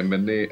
MNA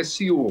SCO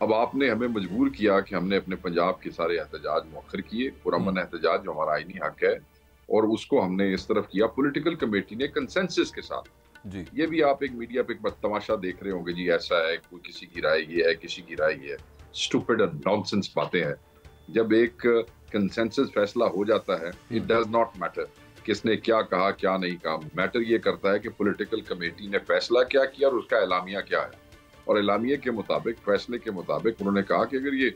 اب آپ نے ہمیں مجبور کیا کہ ہم نے اپنے پنجاب کے سارے احتجاج مؤخر کیے، پرامن احتجاج جو ہمارا آئینی حق ہے، اور اس کو ہم نے اس طرف کیا پولیٹیکل کمیٹی نے کنسنسس کے ساتھ. جی یہ بھی آپ ایک میڈیا پہ ایک تماشا دیکھ رہے ہوں گے، جی ایسا ہے، کوئی کسی کی رائے یہ ہے، کسی کی رائے یہ ہے. اسٹوپڈ اور نانسنس باتیں ہیں. جب ایک کنسنسس فیصلہ ہو جاتا ہے، اٹ ڈز ناٹ میٹر کس نے کیا کہا کیا نہیں کہا. میٹر یہ کرتا ہے کہ پولیٹیکل کمیٹی نے فیصلہ کیا کیا اور اس کا اعلامیہ کیا ہے. اور اعلامیہ کے مطابق، فیصلے کے مطابق انہوں نے کہا کہ اگر یہ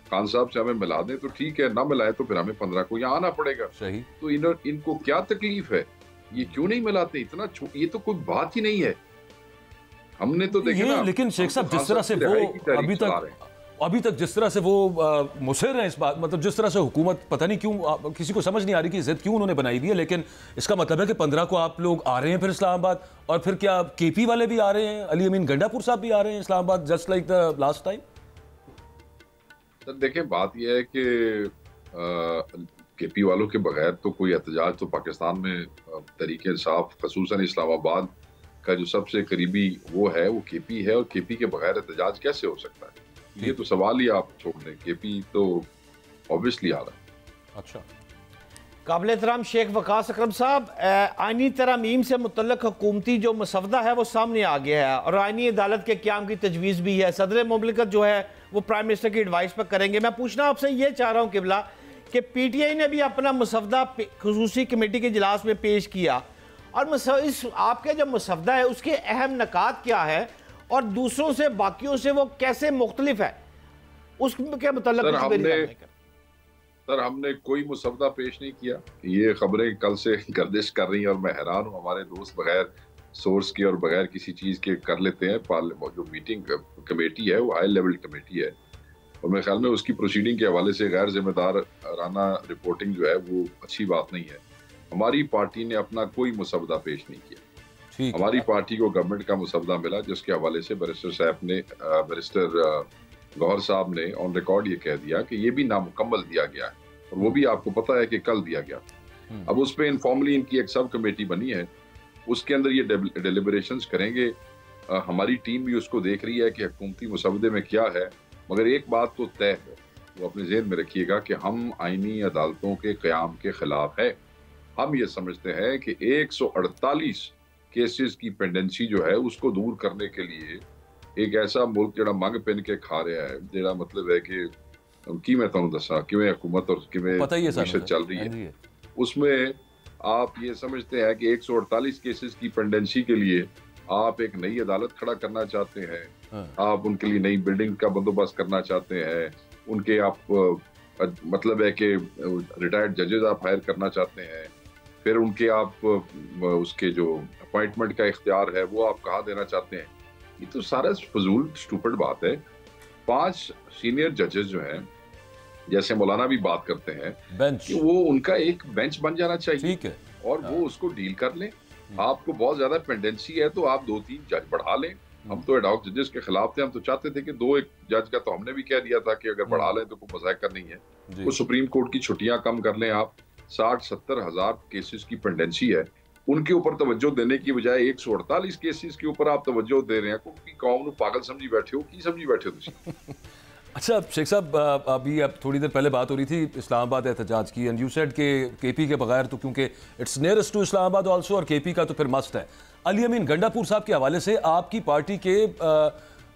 خان صاحب سے ہمیں ملا دیں تو ٹھیک ہے، نہ ملائے تو پھر ہمیں 15 کو یہاں آنا پڑے گا. صحیح. تو ان کو کیا تکلیف ہے؟ یہ کیوں نہیں ملاتے؟ اتنا یہ تو کوئی بات ہی نہیں ہے. ہم نے تو دیکھا نا. لیکن شیخ صاحب جس طرح سے وہ ابھی تک جس طرح سے وہ مصر ہیں اس بات، مطلب جس طرح سے حکومت پتہ نہیں کیوں، کسی کو سمجھ نہیں آ رہی کہ ضد کیوں انہوں نے بنائی ہوئی ہے، لیکن اس کا مطلب ہے کہ 15 کو آپ لوگ آ رہے ہیں پھر اسلام آباد، اور پھر کیا کے پی والے بھی آ رہے ہیں، علی امین گنڈا پور صاحب بھی آ رہے ہیں Islamabad just like the last time? Sir دیکھیں، بات یہ ہے کہ کے پی والوں کے بغیر تو کوئی احتجاج تو پاکستان میں تحریک انصاف خصوصاً اسلام آباد کا جو سب سے قریبی وہ ہے وہ کے پی ہے، اور کے پی کے بغیر احتجاج کیسے ہو سکتا ہے؟ یہ تو سوال ہی آپ چھوڑ دیں. کے پی تو obviously آ رہا ہے. اچھا، قابل احترام شیخ وقاص اکرم صاحب، آئینی ترامیم سے متعلق حکومتی جو مسودہ ہے وہ سامنے آ گیا ہے، اور آئینی عدالت کے قیام کی تجویز بھی ہے. صدر مملکت جو ہے وہ پرائم منسٹر کی ایڈوائس پر کریں گے. میں پوچھنا آپ سے یہ چاہ رہا ہوں قبلہ کہ پی ٹی آئی نے بھی اپنا مسودہ خصوصی کمیٹی کے اجلاس میں پیش کیا، اور آپ کے جو مسودہ ہے اس کے اہم نکات کیا ہے اور دوسروں سے باقیوں سے وہ کیسے مختلف ہے، اس کے متعلق سر ہم نے کوئی مسودہ پیش نہیں کیا. یہ خبریں کل سے گردش کر رہی ہیں اور میں حیران ہوں. ہمارے دوست بغیر سورس کے اور بغیر کسی چیز کے کر لیتے ہیں. جو میٹنگ کمیٹی ہے وہ ہائی لیول کمیٹی ہے، اور میرے خیال میں اس کی پروسیڈنگ کے حوالے سے غیر ذمہ دارانہ رپورٹنگ جو ہے وہ اچھی بات نہیں ہے. ہماری پارٹی نے اپنا کوئی مسودہ پیش نہیں کیا. ہماری پارٹی کو گورنمنٹ کا مسودہ ملا جس کے حوالے سے بیرسٹر گوہر صاحب نے آن ریکارڈ یہ کہہ دیا کہ یہ بھی نامکمل دیا گیا ہے، اور وہ بھی آپ کو پتا ہے کہ کل دیا گیا. اب اس پہ انفارملی ان کی ایک سب کمیٹی بنی ہے، اس کے اندر یہ ڈیلیبریشنز کریں گے. ہماری ٹیم بھی اس کو دیکھ رہی ہے کہ حکومتی مسودے میں کیا ہے. مگر ایک بات تو طے ہے، وہ اپنے ذہن میں رکھیے گا کہ ہم آئینی عدالتوں کے قیام کے خلاف ہے. ہم یہ سمجھتے ہیں کہ 148 کیسز کی پینڈنسی جو ہے اس کو دور کرنے کے لیے ایک ایسا ملک جڑا منگ پن کے کھا رہا ہے، جڑا مطلب ہے کہ کی میں تمہیں دسا کہ حکومت اور معیشت چل رہی ہے، اس میں آپ یہ سمجھتے ہیں کہ 148 کیسز کی پینڈنسی کے لیے آپ ایک نئی عدالت کھڑا کرنا چاہتے ہیں، آپ ان کے لیے نئی بلڈنگ کا بندوبست کرنا چاہتے ہیں، ان کے آپ مطلب ہے کہ ریٹائرڈ ججز آپ ہائر کرنا چاہتے ہیں، پھر ان کے آپ اس کے جو اپوائنٹمنٹ کا اختیار ہے وہ آپ کہاں دینا چاہتے ہیں. یہ تو سارا فضول اسٹوپڈ بات ہے. 5 سینئر ججز جو ہیں، جیسے مولانا بھی بات کرتے ہیں کہ وہ ان کا ایک بینچ بن جانا چاہیے اور وہ اس کو ڈیل کر لیں. آپ کو بہت زیادہ پینڈنسی ہے تو آپ 2-3 جج بڑھا لیں. ہم تو ایڈ ہاک ججز کے خلاف تھے. ہم تو چاہتے تھے کہ 2 جج کا تو ہم نے بھی کہہ دیا تھا کہ اگر بڑھا لیں تو کوئی مذاکرہ نہیں ہے. وہ سپریم کورٹ کی چھٹیاں کم کر لیں. آپ 60-70 ہزار کیسز کی پینڈنسی ہے، ان کے اوپر توجہ دینے کی بجائے 148 کیسز کے اوپر آپ توجہ دے رہے ہیں. کوئی قوم نو پاگل سمجھی بیٹھے ہو، کی سمجھی بیٹھے ہو تسی؟ اچھا شیخ صاحب، ابھی اب تھوڑی دیر پہلے بات ہو رہی تھی اسلام آباد احتجاج کی، اینڈ یو سیڈ کہ کے پی کے بغیر تو کیونکہ اٹس نیئرسٹ ٹو اسلام آباد آلسو، اور کے پی کا تو پھر مسٹ ہے. علی امین گنڈا پور صاحب کے حوالے سے آپ کی پارٹی کے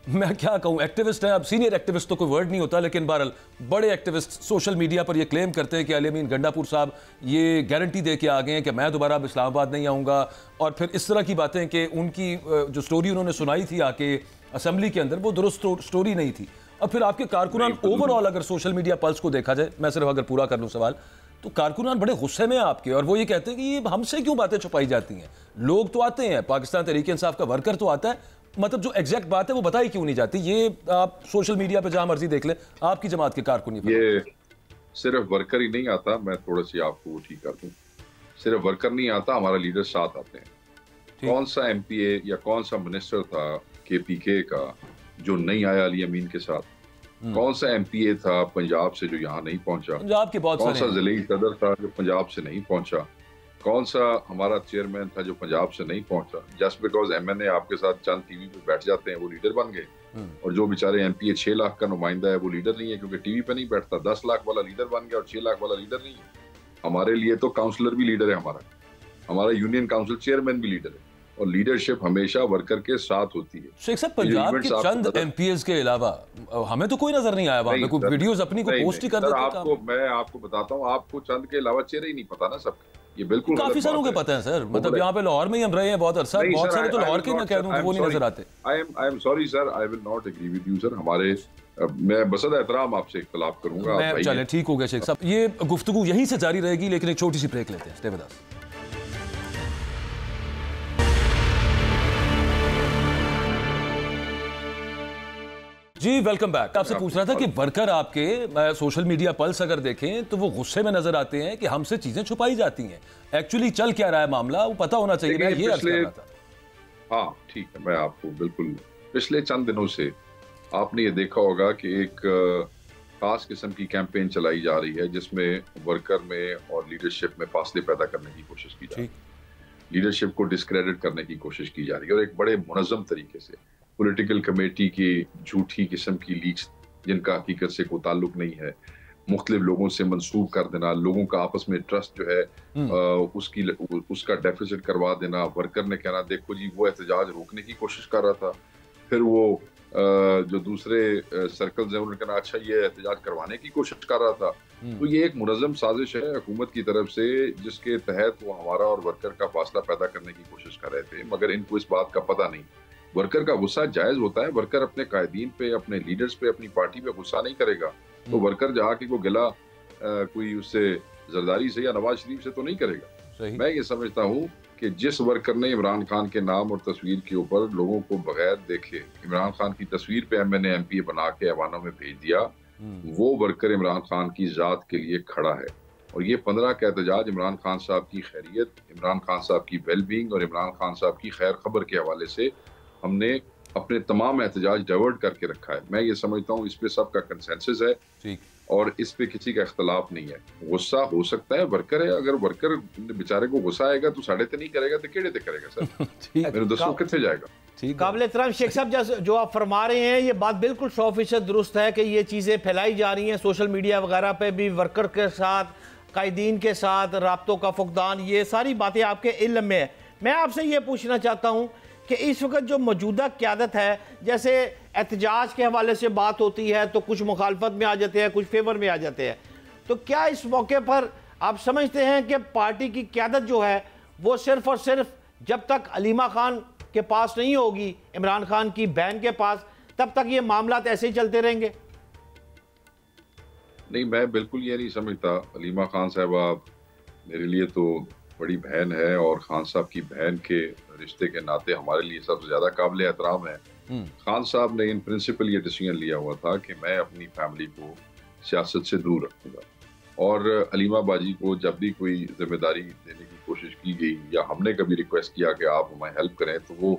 میں کیا کہوں ایکٹیوسٹ ہیں، اب سینئر ایکٹیوسٹ تو کوئی ورڈ نہیں ہوتا، لیکن بہرحال بڑے ایکٹیوسٹ سوشل میڈیا پر یہ کلیم کرتے ہیں کہ علی امین گنڈا پور صاحب یہ گارنٹی دے کے آگئے ہیں کہ میں دوبارہ اب اسلام آباد نہیں آؤں گا، اور پھر اس طرح کی باتیں کہ ان کی جو سٹوری انہوں نے سنائی تھی آ کے اسمبلی کے اندر وہ درست سٹوری نہیں تھی. اب پھر آپ کے کارکنان اوور آل اگر سوشل میڈیا پلس کو دیکھا جائے، میں صرف اگر پورا کر لوں سوال، تو کارکنان بڑے غصے میں ہیں آپ کے، اور وہ یہ کہتے ہیں کہ یہ ہم سے کیوں باتیں چھپائی جاتی ہیں. لوگ تو آتے ہیں، پاکستان تحریک انصاف کا ورکر تو آتا ہے، مطلب جو ایگزیکٹ بات ہے وہ بتائی کیوں نہیں جاتی؟ یہ آپ سوشل میڈیا پہ جہاں مرضی دیکھ لیں، آپ کی جماعت کے کارکن یہ صرف ورکر ہی نہیں آتا. میں تھوڑا سی آپ کو ٹھیک کر دوں، صرف ورکر نہیں آتا، ہمارا لیڈر ساتھ آتے ہیں. کون سا ایم پی اے یا کون سا منسٹر تھا کے پی کے کا جو نہیں آیا علی امین کے ساتھ؟ کون سا ایم پی اے تھا پنجاب سے جو یہاں نہیں پہنچا؟ پنجاب کے بہت کون سا ضلعی صدر تھا جو پنجاب سے نہیں پہنچا؟ کون سا ہمارا چیئرمین تھا جو پنجاب سے نہیں پہنچا؟ جسٹ بیکاز ایم این اے آپ کے ساتھ چند ٹی وی پہ بیٹھ جاتے ہیں وہ لیڈر بن گئے، اور جو بیچارے ایم پی اے 6 لاکھ کا نمائندہ ہے وہ لیڈر نہیں ہے، کیونکہ ٹی وی پہ نہیں بیٹھتا۔ 10 لاکھ والا لیڈر بن گیا اور 6 لاکھ والا لیڈر نہیں ہے۔ ہمارے لیے تو کاؤنسلر بھی لیڈر ہے، ہمارا یونین کاؤنسل چیئرمین بھی لیڈر ہے، اور لیڈرشپ ہمیشہ ورکر کے ساتھ ہوتی ہے۔ شیخ صاحب، پنجاب کے چند ایم پی ایز کے علاوہ ہمیں تو کوئی نظر نہیں آیا وہاں پہ، کوئی ویڈیوز اپنی کو پوسٹ ہی کر دیتے ہیں۔ میں آپ کو بتاتا ہوں، آپ کو چند کے علاوہ چہرے ہی نہیں پتا نا سب کا، یہ بالکل کافی سالوں کے پتہ ہیں سر، مطلب یہاں پہ لاہور میں ہی ہم رہے ہیں بہت عرصہ، بہت سارے تو لاہور کے میں کہہ دوں کہ وہ نہیں نظر آتے۔ I am sorry sir, I will not agree with you sir۔ ہمارے میں بصد احترام آپ سے اختلاف کروں گا۔ چلیں ٹھیک ہو گیا شیخ صاحب، یہ گفتگو یہیں سے جاری رہے گی، لیکن ایک چھوٹی سی بریک لیتے ہیں۔ Stay with us۔ جی ویلکم بیک۔ آپ سے پوچھ رہا تھا کہ ورکر آپ کے سوشل میڈیا پلس اگر دیکھیں تو وہ غصے میں نظر آتے ہیں کہ ہم سے چیزیں چھپائی جاتی ہیں، ایکچولی چل کیا رہا ہے معاملہ وہ پتہ ہونا چاہیے۔ میں یہ عرض کر رہا تھا۔ ہاں ٹھیک ہے، میں آپ کو بالکل پچھلے چند دنوں سے آپ نے یہ دیکھا ہوگا کہ ایک خاص قسم کی کیمپین چلائی جا رہی ہے جس میں ورکر میں اور لیڈرشپ میں فاصلے پیدا کرنے کی کوشش کی جا رہی ہے، لیڈرشپ کو ڈسکریڈٹ کرنے کی کوشش کی جا رہی ہے، اور ایک بڑے منظم طریقے سے پولیٹیکل کمیٹی کی جھوٹی قسم کی لیکس جن کا حقیقت سے کوئی تعلق نہیں ہے، مختلف لوگوں سے منسوب کر دینا، لوگوں کا آپس میں ٹرسٹ جو ہے اس کا ڈیفیسٹ کروا دینا، ورکر نے کہنا دیکھو جی وہ احتجاج روکنے کی کوشش کر رہا تھا، پھر وہ جو دوسرے سرکلز ہیں انہوں نے کہنا اچھا یہ احتجاج کروانے کی کوشش کر رہا تھا۔ تو یہ ایک منظم سازش ہے حکومت کی طرف سے جس کے تحت وہ ہمارا اور ورکر کا فاصلہ پیدا کرنے کی کوشش کر رہے تھے، مگر ان کو اس بات کا پتہ نہیں۔ ورکر کا غصہ جائز ہوتا ہے، ورکر اپنے قائدین پہ، اپنے لیڈرز پہ، اپنی پارٹی پہ غصہ نہیں کرے گا، تو ورکر جہاں کی کوئی گلا کوئی اس سے زرداری سے یا نواز شریف سے تو نہیں کرے گا۔ میں یہ سمجھتا ہوں کہ جس ورکر نے عمران خان کے نام اور تصویر کے اوپر لوگوں کو بغیر دیکھے عمران خان کی تصویر پہ M N A M P A بنا کے ایوانوں میں بھیج دیا، وہ ورکر عمران خان کی ذات کے لیے کھڑا ہے، اور یہ 15 کا احتجاج عمران خان صاحب کی خیریت، عمران خان صاحب کی ویل بینگ اور عمران خان صاحب کی خیر خبر کے حوالے سے ہم نے اپنے تمام احتجاج ڈائیورٹ کر کے رکھا ہے۔ میں یہ سمجھتا ہوں اس پہ سب کا کنسنسس ہے اور اس پہ کسی کا اختلاف نہیں ہے۔ غصہ ہو سکتا ہے، ورکر ہے، اگر ورکر بیچارے کو غصہ آئے گا تو ساڑھے تے نہیں کرے گا تو کیڑے تے کرے گا سر؟ میرے دوستوں کتنے جائے گا؟ قابل احترام شیخ صاحب جو آپ فرما رہے ہیں یہ بات بالکل 100% درست ہے کہ یہ چیزیں پھیلائی جا رہی ہیں سوشل میڈیا وغیرہ پہ بھی، ورکر کے ساتھ، قائدین کے ساتھ رابطوں کا فقدان، یہ ساری باتیں آپ کے علم میں ہے۔ میں آپ سے یہ پوچھنا چاہتا ہوں کہ اس وقت جو موجودہ قیادت ہے، جیسے احتجاج کے حوالے سے بات ہوتی ہے تو کچھ مخالفت میں آ جاتے ہیں، کچھ فیور میں آ جاتے ہیں، تو کیا اس موقع پر آپ سمجھتے ہیں کہ پارٹی کی قیادت جو ہے وہ صرف اور صرف جب تک علیمہ خان کے پاس نہیں ہوگی، عمران خان کی بہن کے پاس، تب تک یہ معاملات ایسے ہی چلتے رہیں گے؟ نہیں، میں بالکل یہ نہیں سمجھتا۔ علیمہ خان صاحبہ میرے لیے تو بڑی بہن ہے، اور خان صاحب کی بہن کے رشتے کے ناطے ہمارے لیے سب سے زیادہ قابل احترام ہے۔ خان صاحب نے ان پرنسپل یہ ڈیسیژن لیا ہوا تھا کہ میں اپنی فیملی کو سیاست سے دور رکھوں گا، اور علیمہ باجی کو جب بھی کوئی ذمہ داری دینے کی کوشش کی گئی یا ہم نے کبھی ریکویسٹ کیا کہ آپ ہمیں ہیلپ کریں تو وہ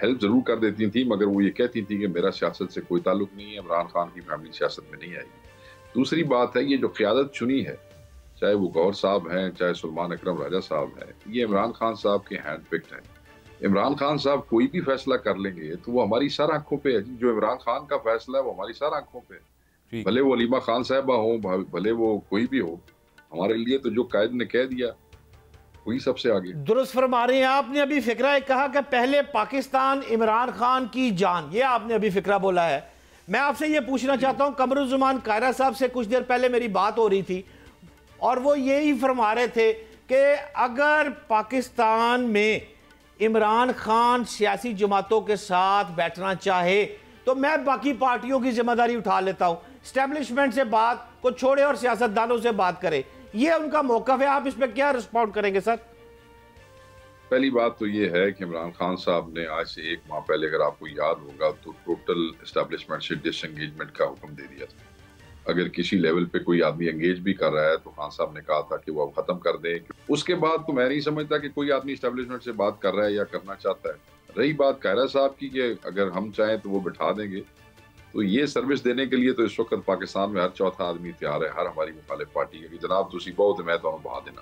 ہیلپ ضرور کر دیتی تھیں، مگر وہ یہ کہتی تھیں کہ میرا سیاست سے کوئی تعلق نہیں ہے، عمران خان کی فیملی سیاست میں نہیں آئے گی۔ دوسری بات ہے، یہ جو قیادت چنی ہے، چاہے وہ گور صاحب ہیں، چاہے سلمان اکرم راجہ صاحب ہیں، یہ عمران خان صاحب کے ہینڈ پکڈ ہیں۔ عمران خان صاحب کوئی بھی فیصلہ کر لیں گے تو وہ ہماری سر آنکھوں پہ ہے، جو عمران خان کا فیصلہ ہے وہ ہماری سر آنکھوں پہ ہے، بھلے وہ علیمہ خان صاحبہ ہوں، بھلے وہ کوئی بھی ہو، ہمارے لیے تو جو قائد نے کہہ دیا وہی سب سے آگے۔ درست فرما رہے ہیں آپ نے ابھی فقرہ کہا کہ پہلے پاکستان عمران خان کی جان، یہ آپ نے ابھی فقرہ بولا ہے۔ میں آپ سے یہ پوچھنا چاہتا ہوں، قمر الزمان قاہرہ صاحب سے کچھ دیر پہلے میری بات ہو رہی تھی اور وہ یہی فرما رہے تھے کہ اگر پاکستان میں عمران خان سیاسی جماعتوں کے ساتھ بیٹھنا چاہے تو میں باقی پارٹیوں کی ذمہ داری اٹھا لیتا ہوں، اسٹیبلشمنٹ سے بات کو چھوڑے اور سیاستدانوں سے بات کرے، یہ ان کا موقف ہے۔ آپ اس پہ کیا رسپونڈ کریں گے سر؟ پہلی بات تو یہ ہے کہ عمران خان صاحب نے آج سے 1 ماہ پہلے، اگر آپ کو یاد ہوگا، تو ٹوٹل اسٹیبلشمنٹ سے ڈس انگیجمنٹ کا حکم دے دیا تھا۔ اگر کسی لیول پہ کوئی آدمی انگیج بھی کر رہا ہے تو خان صاحب نے کہا تھا کہ وہ اب ختم کر دیں۔ اس کے بعد تو میں نہیں سمجھتا کہ کوئی آدمی اسٹیبلشمنٹ سے بات کر رہا ہے یا کرنا چاہتا ہے۔ رہی بات قاہرہ صاحب کی کہ اگر ہم چاہیں تو وہ بٹھا دیں گے، تو یہ سروس دینے کے لیے تو اس وقت پاکستان میں ہر چوتھا آدمی تیار ہے، ہر ہماری مخالف پارٹی ہے کہ جناب تسی بہت میں تو بہا دینا۔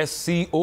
SCO,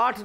8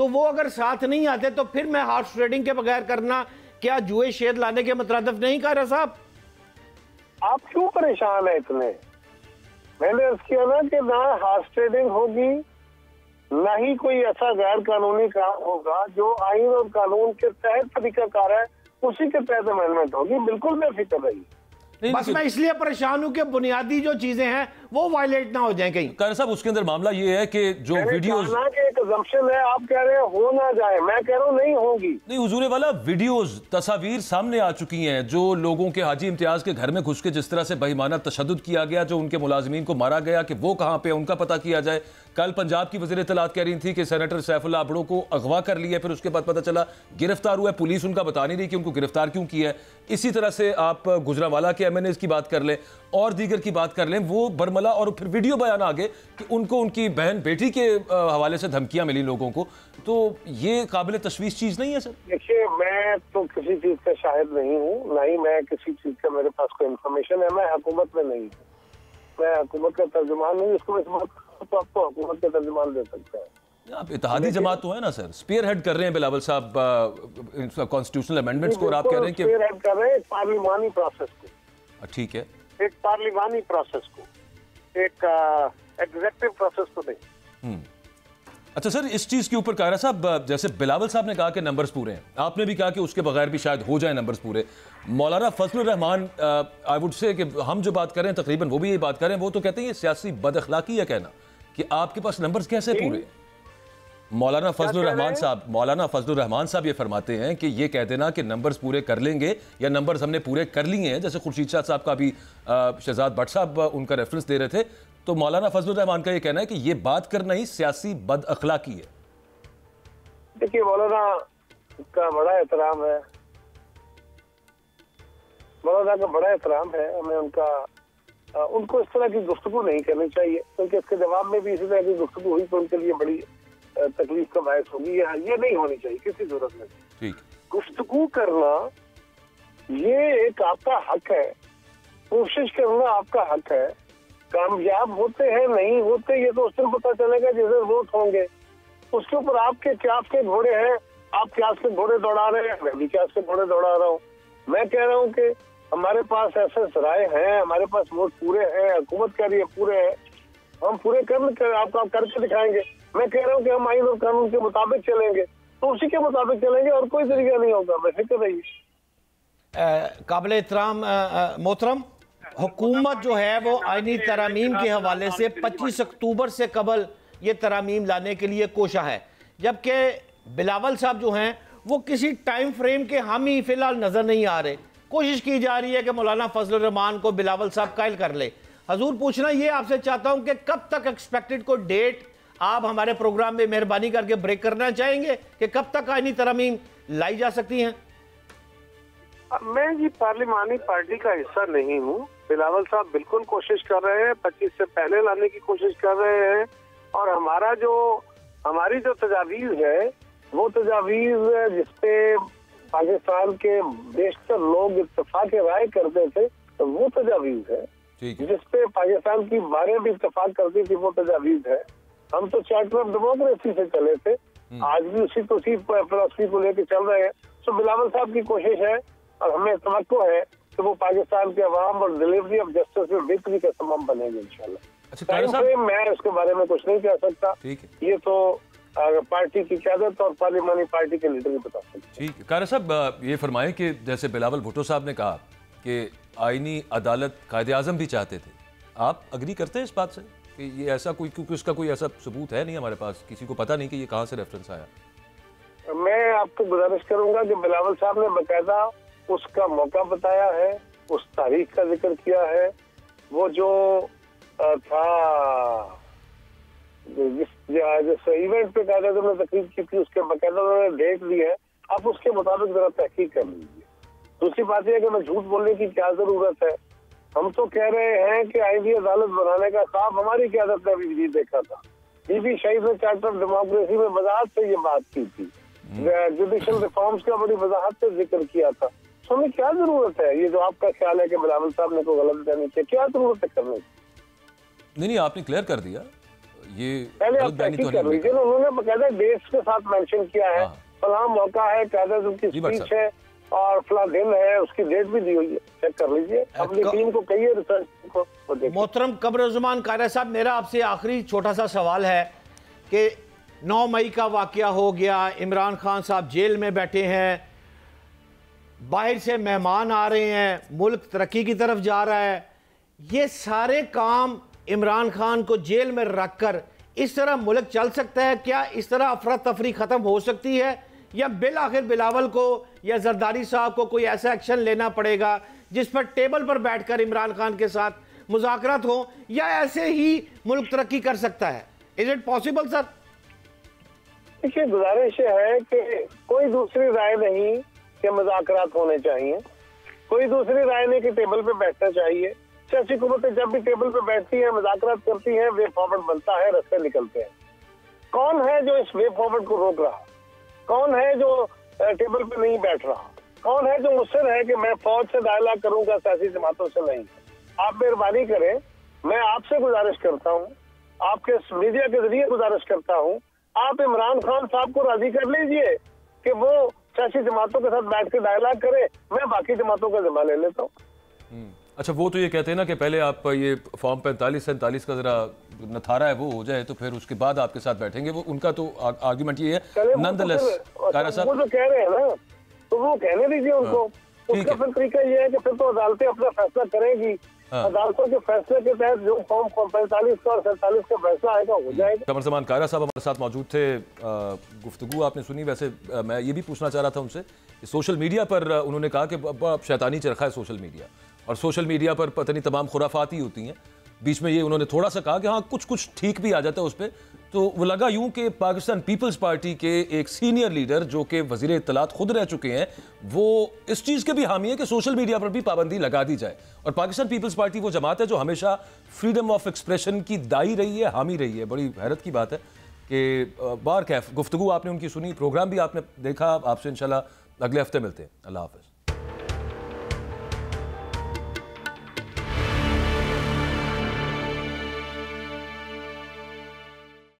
تو وہ اگر ساتھ نہیں آتے تو پھر میں ہارس ٹریڈنگ کے بغیر کرنا کیا جوئے شیر لانے کے مترادف نہیں کہہ صاحب؟ آپ کیوں پریشان ہیں اتنے؟ میں نے عرض کیا نا کہ نہ ہارس ٹریڈنگ ہوگی، نہ ہی کوئی ایسا غیر قانونی کام ہوگا جو آئین اور قانون کے تحت طریقہ کار ہے اسی کے تحت امینڈمنٹ ہوگی، بالکل بے فکر رہی۔ بس میں اس لیے پریشان ہوں کہ بنیادی جو چیزیں ہیں وہ وائلیٹ نہ ہو جائیں کہیں۔ قاری صاحب اس کے اندر معاملہ یہ ہے کہ جو ویڈیوز ایک assumption ہے، آپ کہہ رہے ہیں ہو نہ جائے، میں کہہ رہا ہوں نہیں ہوگی۔ نہیں حضور والا، ویڈیوز تصاویر سامنے آ چکی ہیں جو لوگوں کے حاجی امتیاز کے گھر میں گھس کے جس طرح سے بہیمانہ تشدد کیا گیا، جو ان کے ملازمین کو مارا گیا کہ وہ کہاں پہ ان کا پتہ کیا جائے۔ کل پنجاب کی وزیر اطلاعات کہہ رہی تھی کہ سینیٹر سیف اللہ ابڑو کو اغوا کر لیا، پھر اس کے بعد پتہ چلا گرفتار ہوا ہے، پولیس ان کا بتا نہیں رہی کہ ان کو گرفتار کیوں کیا ہے۔ اسی طرح سے آپ گجرانوالہ کے MNAs کی بات کر لیں اور دیگر کی بات کر لیں، وہ برملا اور پھر ویڈیو بیان آگے کہ ان کو ان کی بہن بیٹی کے حوالے سے دھمکیاں ملی لوگوں کو، تو یہ قابل تشویش چیز نہیں ہے سر؟ دیکھیے میں تو کسی چیز کا شاہد نہیں ہوں، نہ ہی میں کسی چیز کا میرے پاس کوئی انفارمیشن ہے، میں حکومت میں نہیں ہوں، میں حکومت کا ترجمان نہیں، اس کو اس بات تو آپ کو حکومت کا ترجمان دے سکتا ہے۔ آپ اتحادی جماعت تو ہے نا سر، سپیئر ہیڈ کر رہے ہیں بلاول صاحب کانسٹیٹیوشنل امینڈمنٹس کو، اور آپ کہہ رہے ہیں کہ سپیئر ہیڈ کر رہے ہیں ایک پارلیمانی پروسیس کو، ٹھیک ہے، ایک پارلیمانی پروسیس کو، ایک ایگزیکٹو پروسیس کو نہیں۔ اچھا سر، اس چیز کے اوپر قائرہ صاحب، جیسے بلاول صاحب نے کہا کہ نمبرز پورے ہیں، آپ نے بھی کہا کہ اس کے بغیر بھی شاید ہو جائیں نمبرز پورے۔ مولانا فضل الرحمان آئی وڈ سے کہ ہم جو بات کر رہے ہیں تقریباً وہ بھی یہ بات کر رہے ہیں، وہ تو کہتے ہیں یہ سیاسی بد اخلاقی ہے کہنا کہ آپ کے پاس نمبرز کیسے پورے ہیں۔ مولانا فضل الرحمان صاحب یہ فرماتے ہیں کہ یہ کہہ دینا کہ نمبرز پورے کر لیں گے یا نمبرز ہم نے پورے کر لیے ہیں، جیسے خورشید شاہ صاحب کا بھی شہزاد بٹ صاحب ان کا ریفرنس دے رہے تھے، تو مولانا فضل الرحمان کا یہ کہنا ہے کہ یہ بات کرنا ہی سیاسی بد اخلاقی ہے۔ دیکھیے مولانا کا بڑا احترام ہے، مولانا کا بڑا احترام ہے، ہمیں ان کو اس طرح کی گفتگو نہیں کرنی چاہیے، کیونکہ اس کے جواب میں بھی اسی طرح کی گفتگو ہوئی تو ان کے لیے بڑی تکلیف کا باعث ہوگی۔ یہ نہیں ہونی چاہیے کسی صورت میں۔ گفتگو کرنا یہ ایک آپ کا حق ہے، کوشش کرنا آپ کا حق ہے، کامیاب ہوتے ہیں نہیں ہوتے یہ تو اس دن پتہ چلے گا جس دن ووٹ ہوں گے، اس کے اوپر آپ کے قیاس کے گھوڑے ہیں، آپ قیاس کے گھوڑے دوڑا رہے ہیں، میں بھی قیاس کے گھوڑے دوڑا رہا ہوں۔ میں کہہ رہا ہوں کہ ہمارے پاس ایسے ذرائع ہیں، ہمارے پاس ووٹ پورے ہیں، حکومت کہہ رہی ہے پورے ہیں، ہم پورے آپ کا کر کے دکھائیں گے۔ میں کہہ رہا ہوں کہ ہم آئین اور قانون کے مطابق چلیں گے، تو اسی کے مطابق چلیں گے اور کوئی طریقہ نہیں ہوگا، بے فکر رہیے۔ قابل احترام محترم، حکومت جو ہے وہ آئینی ترامیم کے حوالے سے 25 اکتوبر سے قبل یہ ترامیم لانے کے لیے کوشاں ہے، جبکہ بلاول صاحب جو ہیں وہ کسی ٹائم فریم کے حامی فی الحال نظر نہیں آ رہے۔ کوشش کی جا رہی ہے کہ مولانا فضل الرحمان کو بلاول صاحب قائل کر لے۔ حضور پوچھنا یہ آپ سے چاہتا ہوں کہ کب تک ایکسپیکٹڈ کو ڈیٹ آپ ہمارے پروگرام میں مہربانی کر کے بریک کرنا چاہیں گے کہ کب تک آئینی ترامیم لائی جا سکتی ہیں؟ میں جی پارلیمانی پارٹی کا حصہ نہیں ہوں، بلاول صاحب بالکل کوشش کر رہے ہیں، 25 سے پہلے لانے کی کوشش کر رہے ہیں، اور ہماری جو تجاویز ہے وہ تجاویز جس پہ پاکستان کے بیشتر لوگ اتفاق رائے کرتے تھے وہ تجاویز ہے، جس پہ پاکستان کی باریں بھی اتفاق کرتی تھی وہ تجاویز ہے۔ ہم تو چارٹر آف ڈیموکریسی سے چلے تھے، آج بھی اسی فلسفی کو لے کے چل رہے ہیں۔ تو بلاول صاحب کی کوشش ہے اور ہمیں توقع ہے کہ وہ پاکستان کے عوام اور ڈیلیوری آف جسٹس میں بہتری کا سبب بنے گے انشاءاللہ۔ میں اس کے بارے میں کچھ نہیں کہہ سکتا، یہ تو پارٹی کی قیادت اور پارلیمانی پارٹی کے لیڈر ہی بتا سکتے ہیں۔ ٹھیک ہے قاری صاحب، یہ فرمائیں کہ جیسے بلاول بھٹو صاحب نے کہا کہ آئینی عدالت قائد اعظم بھی چاہتے تھے، آپ اگری کرتے ہیں اس بات سے کہ یہ ایسا کوئی، کیونکہ اس کا کوئی ایسا ثبوت ہے نہیں ہمارے پاس، کسی کو پتہ نہیں کہ یہ کہاں سے ریفرنس آیا؟ میں آپ کو گزارش کروں گا کہ بلاول صاحب نے باقاعدہ اس کا موقع بتایا ہے، اس تاریخ کا ذکر کیا ہے، وہ جو تھا جس ایونٹ پہ قائد اعظم نے تقریر کی تھی اس کے باقاعدہ انہوں نے ڈیٹ دی ہے، آپ اس کے مطابق ذرا تحقیق کر لیجیے۔ دوسری بات یہ ہے کہ میں جھوٹ بولنے کی کیا ضرورت ہے، ہم تو کہہ رہے ہیں کہ آئینی عدالت بنانے کا خواب ہماری قیادت نے بھی دیکھا تھا، بی شہید نے چارٹر آف ڈیموکریسی میں وضاحت سے یہ بات کی تھی، جوڈیشل ریفارمز کا بڑی وضاحت سے ذکر کیا تھا۔ تو ہمیں کیا ضرورت ہے، یہ جو آپ کا خیال ہے کہ بلاول صاحب نے کوئی غلط کرنی چاہیے، کیا ضرورت ہے کرنے کی؟ نہیں آپ نے کلیئر کر دیا، یہ پہلے آپ غلط بیانی تو تحقیق کر نہیں لیجیے نا. انہوں نے باقاعدہ ڈیٹس کے ساتھ مینشن کیا ہے, فلاں موقع ہے, قائد کی اسپیچ ہے اور فلاں دن ہے, اس کی ڈیٹ بھی دی ہوئی ہے, چیک کر لیجیے. اپنی ٹیم کو کہیے ریسرچ کو. محترم قمرالزمان قائرہ صاحب, میرا آپ سے آخری چھوٹا سا سوال ہے کہ 9 مئی کا واقعہ ہو گیا, عمران خان صاحب جیل میں بیٹھے ہیں, باہر سے مہمان آ رہے ہیں, ملک ترقی کی طرف جا رہا ہے, یہ سارے کام عمران خان کو جیل میں رکھ کر اس طرح ملک چل سکتا ہے؟ کیا اس طرح افراتفری ختم ہو سکتی ہے, یا بالآخر بلاول کو یا زرداری صاحب کو کوئی ایسا ایکشن لینا پڑے گا جس پر ٹیبل پر بیٹھ کر عمران خان کے ساتھ مذاکرات ہوں, یا ایسے ہی ملک ترقی کر سکتا ہے؟ از اٹ پاسبل سر؟ دیکھیے, گزارش ہے کہ کوئی دوسری رائے نہیں کہ مذاکرات ہونے چاہیے, کوئی دوسری رائے نہیں کہ ٹیبل پہ بیٹھنا چاہیے. سیاسی حکومتیں جب بھی ٹیبل پہ بیٹھتی ہیں, مذاکرات کرتی ہیں, وے فارورڈ بنتا ہے, رستے نکلتے ہیں. کون ہے جو اس وے فارورڈ کو روک رہا؟ کون ہے جو ٹیبل پہ نہیں بیٹھ رہا؟ کون ہے جو مصر ہے کہ میں فوج سے ڈائلاگ کروں گا, سیاسی جماعتوں سے نہیں؟ آپ مہربانی کریں, میں آپ سے گزارش کرتا ہوں, آپ کے میڈیا کے ذریعے گزارش کرتا ہوں, آپ عمران خان صاحب کو راضی کر لیجئے کہ وہ سیاسی جماعتوں کے ساتھ بیٹھ کے ڈائلاگ کرے, میں باقی جماعتوں کا ذمہ لے لیتا ہوں. اچھا, وہ تو یہ کہتے ہیں نا کہ پہلے آپ یہ فارم 45-47 کا ذرا نتھارا ہے وہ ہو جائے تو پھر اس کے بعد آپ کے ساتھ بیٹھیں گے. وہ ان کا تو آرگیومنٹ یہ ہے. نندلیس قائرہ صاحب, وہ جو کہہ رہے ہیں نا, تو وہ کہنے دیجیے ان کو. اس کا پھر طریقہ یہ ہے کہ پھر تو عدالتیں اپنا فیصلہ کریں گی, عدالتوں کے فیصلے کے تحت جو فارم 45 کا اور 47 کا فیصلہ آئے گا ہو جائے گا. قمرالزمان قائرہ صاحب ہمارے ساتھ موجود تھے, گفتگو آپ نے سنی. ویسے میں یہ بھی پوچھنا چاہ رہا تھا ان سے, سوشل میڈیا پر انہوں نے کہا کہ اب شیطانی چرخا ہے سوشل میڈیا, اور سوشل میڈیا پر پتہ نہیں تمام خرافات ہی ہوتی ہیں. بیچ میں یہ انہوں نے تھوڑا سا کہا کہ ہاں کچھ ٹھیک بھی آ جاتا ہے اس پہ. تو وہ لگا یوں کہ پاکستان پیپلز پارٹی کے ایک سینئر لیڈر جو کہ وزیر اطلاعات خود رہ چکے ہیں, وہ اس چیز کے بھی حامی ہے کہ سوشل میڈیا پر بھی پابندی لگا دی جائے. اور پاکستان پیپلز پارٹی وہ جماعت ہے جو ہمیشہ فریڈم آف ایکسپریشن کی دائی رہی ہے, حامی رہی ہے. بڑی حیرت کی بات ہے کہ بارکیف گفتگو آپ نے ان کی سنی, پروگرام بھی آپ نے دیکھا. آپ سے انشاءاللہ اگلے ہفتے ملتے ہیں. اللہ حافظ.